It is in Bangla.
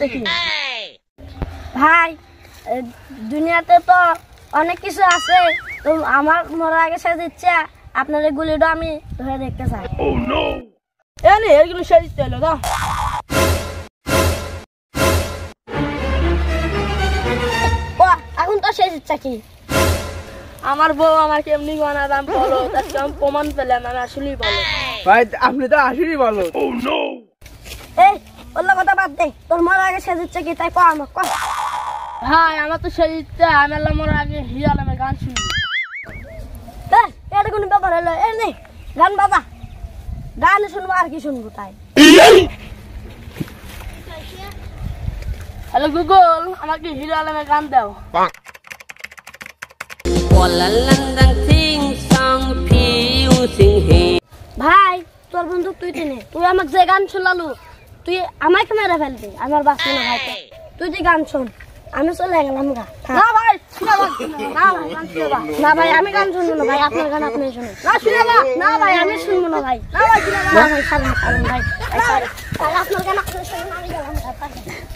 দেখি ভাই দুনিয়াতে তো অনেক কিছু আছে তো আমার মরার আগে সেজে দিচ্ছে আপনার এই গুলিটা আমি ধরে দেখতে চাই এনে এগুলো সেজতে হলো না ও এখন তো শেষ ইচ্ছা কি আমার বউ আমাকে এমনি বানালাম বলো তাকে আমি প্রমাণ পেলাম আমি আসলেই বলো ভাই আপনি তো আসলেই বলো এই বললো কথা বাদ দে তোর মরার আগে সেজে ইচ্ছা কি তাই কো আমাকে কো ভাই আমার তো সেজতে আমি আমার আগে হিয়া নামে গান শুনি এটা কোনো ব্যাপার হলো এই নে গান বাজা গান শুনবো আর কি শুনবো তাই হ্যালো গুগল আমাকে হিরো আলমের গান দাও ভাই তোর বন্ধু তুই টেনে তুই আমাকে যে গান শোনালু তুই আমাকে মেরে ফেলবি আমার বাঁচবো না ভাই তুই যে গান শোন আমি চলে গেলাম গা না ভাই না ভাই আমি গান শুনবো না ভাই আপনার গান আপনি শুনুন না শুনে না না ভাই আমি শুনবো না ভাই না ভাই শুনে না ভাই ছাড়ুন ভাই আপনার গান আপনি শুনুন আমি গেলাম